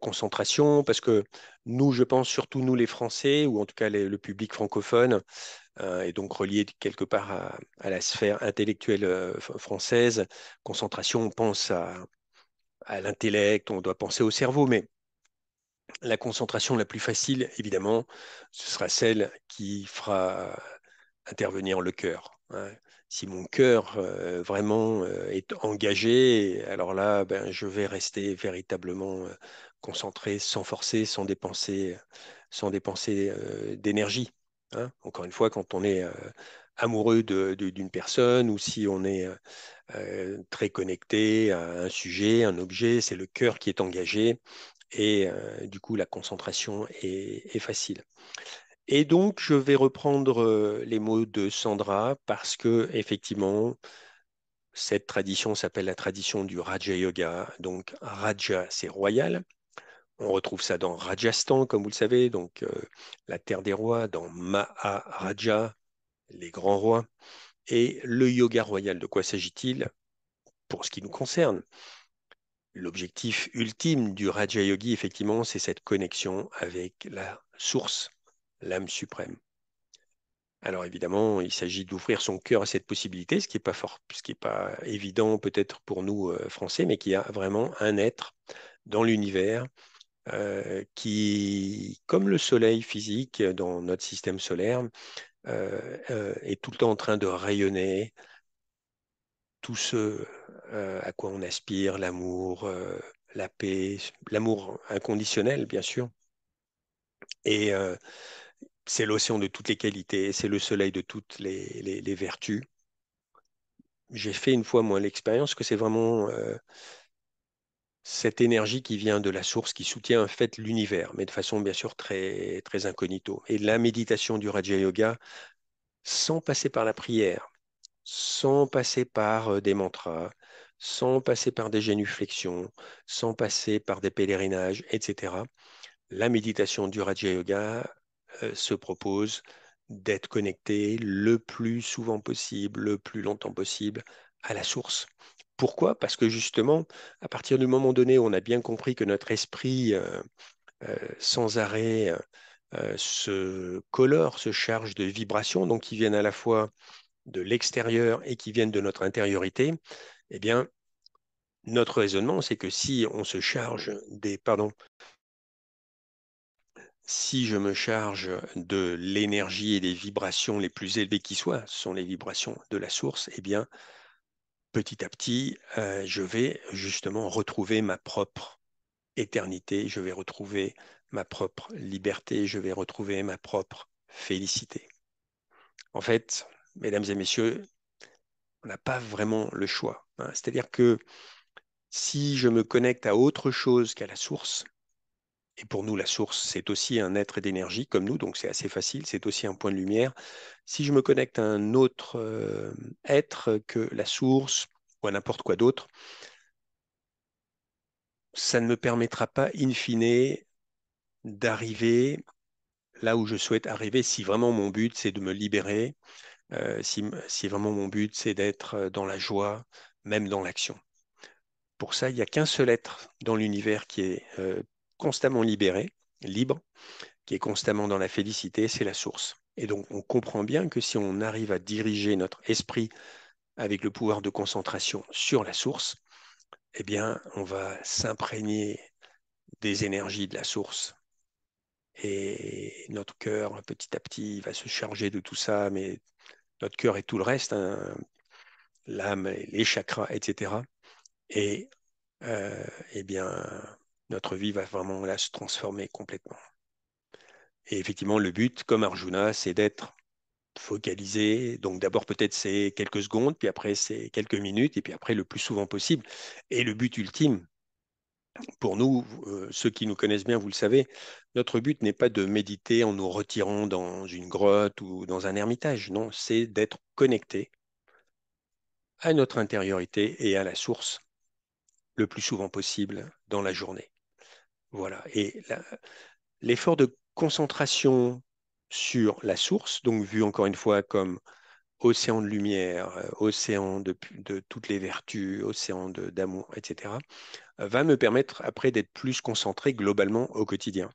concentration, parce que nous, je pense, surtout nous les Français, ou en tout cas le public francophone, est donc relié quelque part à la sphère intellectuelle française. Concentration, on pense à l'intellect, on doit penser au cerveau, mais la concentration la plus facile, évidemment, ce sera celle qui fera intervenir le cœur, hein. Si mon cœur vraiment est engagé, alors là, ben, je vais rester véritablement concentré, sans forcer, sans dépenser d'énergie, hein. Encore une fois, quand on est amoureux d'une personne ou si on est très connecté à un sujet, un objet, c'est le cœur qui est engagé et du coup, la concentration est facile. Et donc, je vais reprendre les mots de Sandra parce que, effectivement, cette tradition s'appelle la tradition du Raja Yoga. Donc, Raja, c'est royal. On retrouve ça dans Rajasthan, comme vous le savez, donc la terre des rois, dans Maharaja, les grands rois. Et le yoga royal, de quoi s'agit-il pour ce qui nous concerne? L'objectif ultime du Raja Yogi, effectivement, c'est cette connexion avec la source, l'âme suprême. Alors évidemment, il s'agit d'ouvrir son cœur à cette possibilité, ce qui n'est pas fort, ce qui n'est pas évident peut-être pour nous Français, mais qui a vraiment un être dans l'univers qui, comme le Soleil physique dans notre système solaire, est tout le temps en train de rayonner tout ce à quoi on aspire, l'amour, la paix, l'amour inconditionnel, bien sûr. Et c'est l'océan de toutes les qualités, c'est le soleil de toutes les vertus. J'ai fait une fois, moi, l'expérience que c'est vraiment cette énergie qui vient de la source, qui soutient en fait l'univers, mais de façon bien sûr très, très incognito. Et la méditation du Raja Yoga, sans passer par la prière, sans passer par des mantras, sans passer par des génuflexions, sans passer par des pèlerinages, etc. La méditation du Raja Yoga se propose d'être connecté le plus souvent possible, le plus longtemps possible à la source. Pourquoi? Parce que justement, à partir du moment donné où on a bien compris que notre esprit, sans arrêt, se colore, se charge de vibrations, donc qui viennent à la fois de l'extérieur et qui viennent de notre intériorité, eh bien, notre raisonnement, c'est que si on se charge pardon, si je me charge de l'énergie et des vibrations les plus élevées qui soient, ce sont les vibrations de la source, eh bien, petit à petit, je vais justement retrouver ma propre éternité, je vais retrouver ma propre liberté, je vais retrouver ma propre félicité. En fait, mesdames et messieurs, on n'a pas vraiment le choix, hein. C'est-à-dire que si je me connecte à autre chose qu'à la source, et pour nous, la source, c'est aussi un être d'énergie comme nous, donc c'est assez facile, c'est aussi un point de lumière. Si je me connecte à un autre être que la source ou à n'importe quoi d'autre, ça ne me permettra pas, in fine, d'arriver là où je souhaite arriver si vraiment mon but, c'est de me libérer, si vraiment mon but, c'est d'être dans la joie, même dans l'action. Pour ça, il n'y a qu'un seul être dans l'univers qui est constamment libéré, libre, qui est constamment dans la félicité, c'est la source. Et donc, on comprend bien que si on arrive à diriger notre esprit avec le pouvoir de concentration sur la source, eh bien, on va s'imprégner des énergies de la source. Et notre cœur, petit à petit, va se charger de tout ça, mais notre cœur et tout le reste, hein, l'âme, les chakras, etc. Et euh, eh bien, notre vie va vraiment là se transformer complètement. Et effectivement, le but, comme Arjuna, c'est d'être focalisé. Donc d'abord peut-être c'est quelques secondes, puis après c'est quelques minutes, et puis après le plus souvent possible. Et le but ultime, pour nous, ceux qui nous connaissent bien, vous le savez, notre but n'est pas de méditer en nous retirant dans une grotte ou dans un ermitage. Non, c'est d'être connecté à notre intériorité et à la source le plus souvent possible dans la journée. Voilà. Et l'effort de concentration sur la source, donc vu encore une fois comme océan de lumière, océan de toutes les vertus, océan d'amour, etc., va me permettre après d'être plus concentré globalement au quotidien.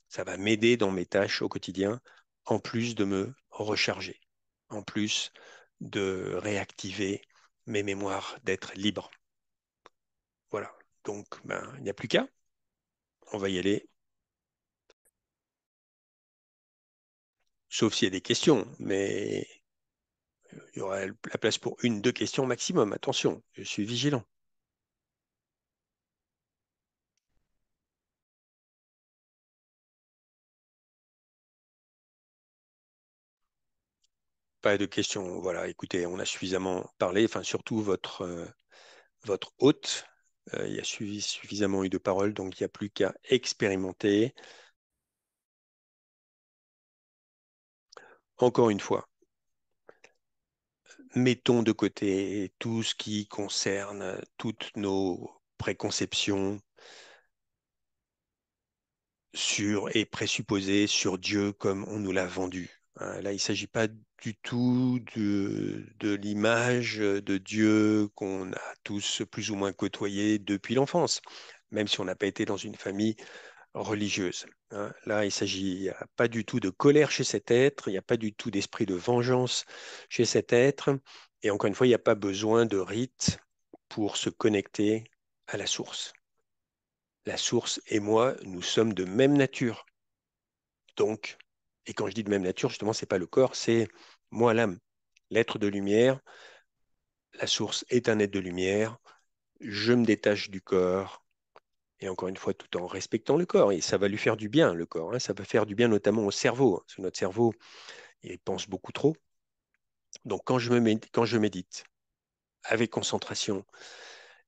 Ça va m'aider dans mes tâches au quotidien, en plus de me recharger, en plus de réactiver mes mémoires, d'être libre. Voilà. Donc, ben, il n'y a plus qu'à. On va y aller. Sauf s'il y a des questions, mais il y aura la place pour une, deux questions maximum. Attention, je suis vigilant. Pas de questions. Voilà, écoutez, on a suffisamment parlé, enfin surtout votre hôte. Il y a suffisamment eu de paroles, donc il n'y a plus qu'à expérimenter. Encore une fois, mettons de côté tout ce qui concerne toutes nos préconceptions sur et présupposées sur Dieu comme on nous l'a vendu. Hein, là, il ne s'agit pas du tout de l'image de Dieu qu'on a tous plus ou moins côtoyé depuis l'enfance, même si on n'a pas été dans une famille religieuse. Hein. Là, il n'y a pas du tout de colère chez cet être, il n'y a pas du tout d'esprit de vengeance chez cet être. Et encore une fois, il n'y a pas besoin de rite pour se connecter à la source. La source et moi, nous sommes de même nature. Donc, et quand je dis de même nature, justement, c'est pas le corps, c'est moi l'âme, l'être de lumière. La source est un être de lumière. Je me détache du corps. Et encore une fois, tout en respectant le corps. Et ça va lui faire du bien, le corps. Hein. Ça va faire du bien notamment au cerveau. Parce que notre cerveau, il pense beaucoup trop. Donc, quand je médite avec concentration,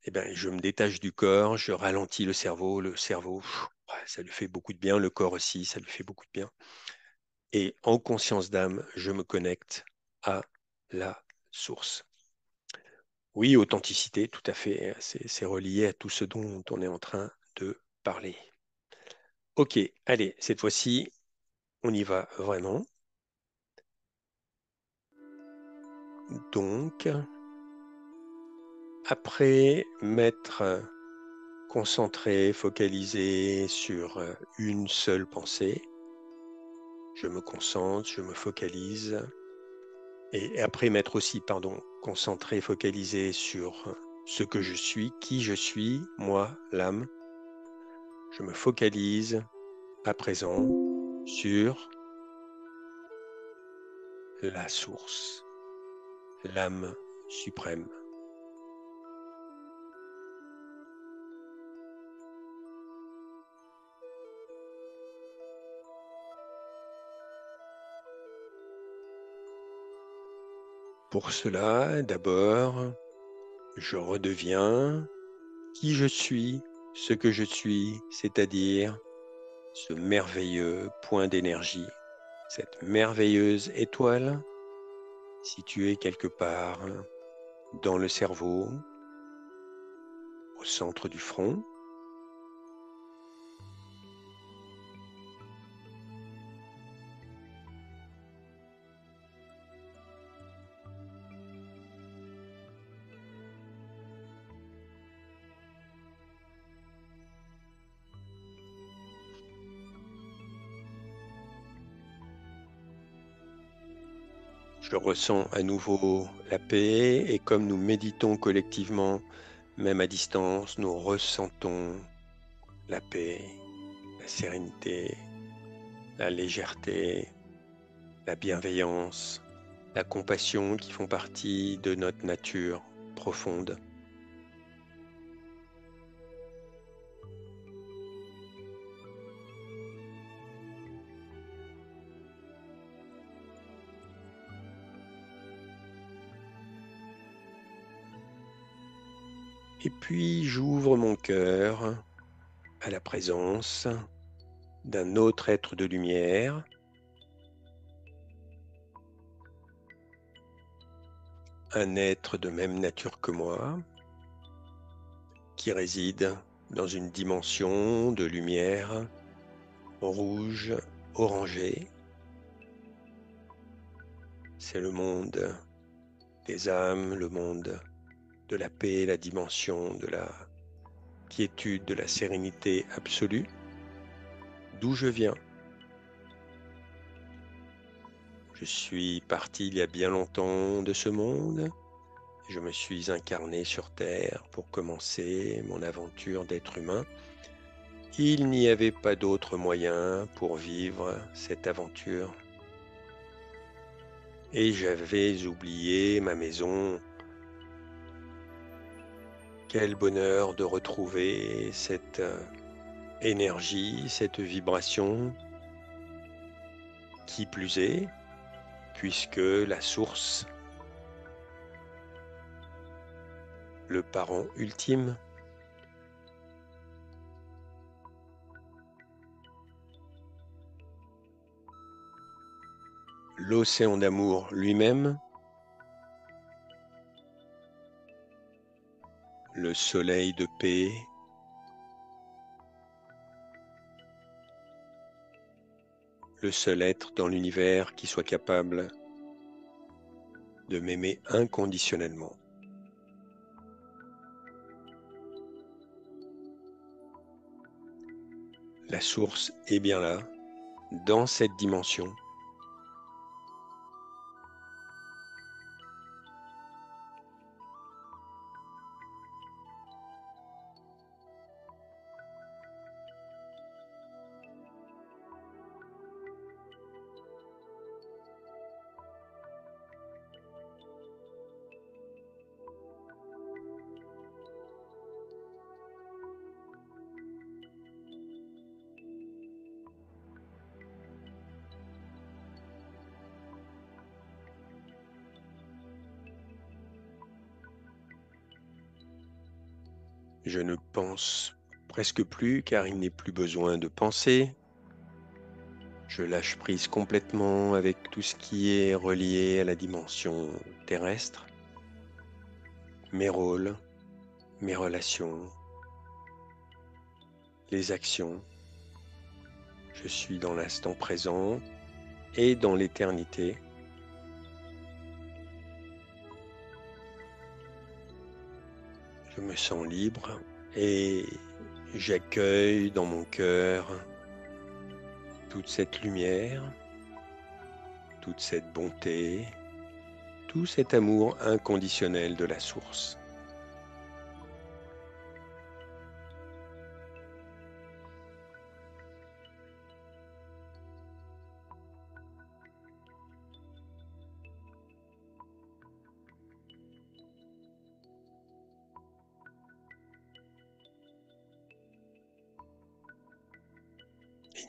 eh ben, je me détache du corps, je ralentis le cerveau. Le cerveau, ouais, ça lui fait beaucoup de bien. Le corps aussi, ça lui fait beaucoup de bien. Et en conscience d'âme, je me connecte à la source. Oui, authenticité, tout à fait. C'est relié à tout ce dont on est en train de parler. Ok, allez, cette fois-ci, on y va vraiment. Donc, après m'être concentré, focalisé sur une seule pensée, je me concentre, je me focalise. Et après m'être aussi, pardon, concentré, focalisé sur ce que je suis, qui je suis, moi, l'âme, je me focalise à présent sur la source, l'âme suprême. Pour cela, d'abord, je redeviens qui je suis, ce que je suis, c'est-à-dire ce merveilleux point d'énergie, cette merveilleuse étoile située quelque part dans le cerveau, au centre du front. Je ressens à nouveau la paix et comme nous méditons collectivement, même à distance, nous ressentons la paix, la sérénité, la légèreté, la bienveillance, la compassion qui font partie de notre nature profonde. Et puis j'ouvre mon cœur à la présence d'un autre être de lumière, un être de même nature que moi, qui réside dans une dimension de lumière rouge, orangé. C'est le monde des âmes, le monde de la paix, la dimension de la quiétude, de la sérénité absolue, d'où je viens. Je suis parti il y a bien longtemps de ce monde. Je me suis incarné sur Terre pour commencer mon aventure d'être humain. Il n'y avait pas d'autre moyen pour vivre cette aventure. Et j'avais oublié ma maison. Quel bonheur de retrouver cette énergie, cette vibration. Qui plus est, puisque la source, le parent ultime, l'océan d'amour lui-même, le soleil de paix, le seul être dans l'univers qui soit capable de m'aimer inconditionnellement. La source est bien là, dans cette dimension. Je ne pense presque plus car il n'est plus besoin de penser. Je lâche prise complètement avec tout ce qui est relié à la dimension terrestre, mes rôles, mes relations, les actions. Je suis dans l'instant présent et dans l'éternité. Je me sens libre et j'accueille dans mon cœur toute cette lumière, toute cette bonté, tout cet amour inconditionnel de la source.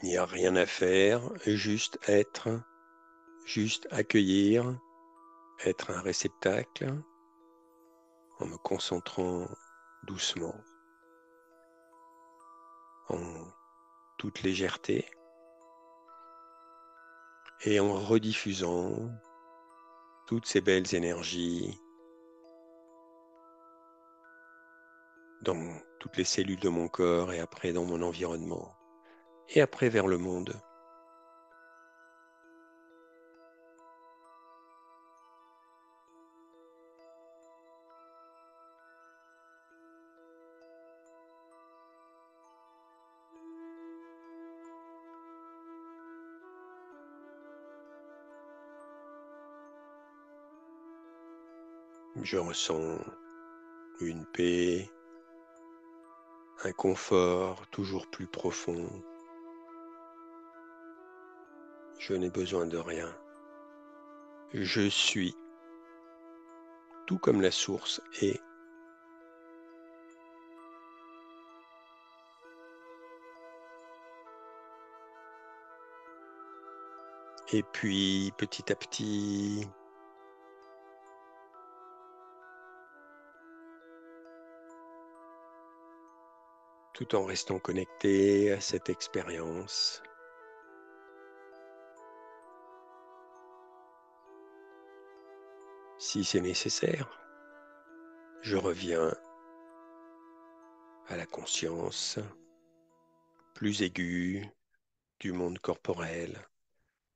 Il n'y a rien à faire, juste être, juste accueillir, être un réceptacle en me concentrant doucement, en toute légèreté et en rediffusant toutes ces belles énergies dans toutes les cellules de mon corps et après dans mon environnement et après vers le monde. Je ressens une paix, un confort toujours plus profond. Je n'ai besoin de rien. Je suis tout comme la source est. Et puis petit à petit, tout en restant connecté à cette expérience, si c'est nécessaire, je reviens à la conscience plus aiguë du monde corporel,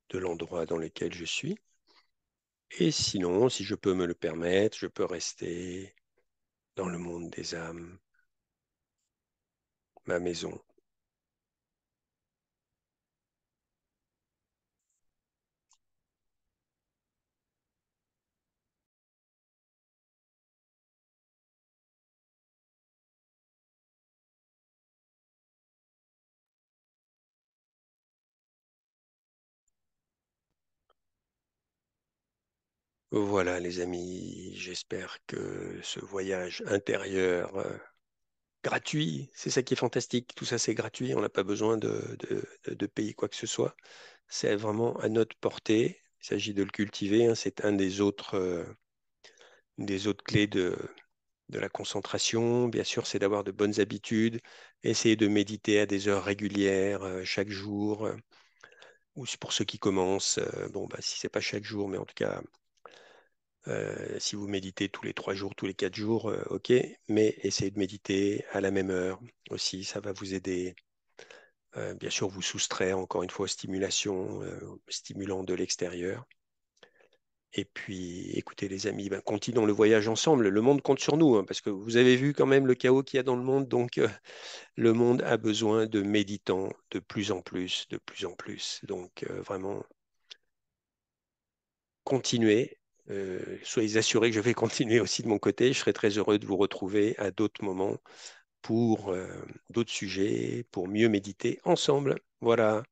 de l'endroit dans lequel je suis. Et sinon, si je peux me le permettre, je peux rester dans le monde des âmes, ma maison. Voilà les amis, j'espère que ce voyage intérieur gratuit, c'est ça qui est fantastique, tout ça c'est gratuit, on n'a pas besoin de payer quoi que ce soit, c'est vraiment à notre portée, il s'agit de le cultiver, hein, c'est un des autres clés de la concentration, bien sûr, c'est d'avoir de bonnes habitudes, essayer de méditer à des heures régulières chaque jour, ou c'est pour ceux qui commencent, bon, bah, si c'est pas chaque jour, mais en tout cas, si vous méditez tous les 3 jours, tous les 4 jours, ok, mais essayez de méditer à la même heure aussi, ça va vous aider. Bien sûr, vous soustraire encore une fois aux stimulations, stimulants de l'extérieur. Et puis, écoutez les amis, ben, continuons le voyage ensemble. Le monde compte sur nous, hein, parce que vous avez vu quand même le chaos qu'il y a dans le monde. Donc, le monde a besoin de méditants de plus en plus, de plus en plus. Donc, vraiment, continuez. Soyez assurés que je vais continuer aussi de mon côté. Je serai très heureux de vous retrouver à d'autres moments pour d'autres sujets, pour mieux méditer ensemble. Voilà,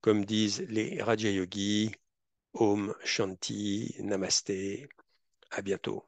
comme disent les Raja Yogis, Om Shanti, Namasté. À bientôt.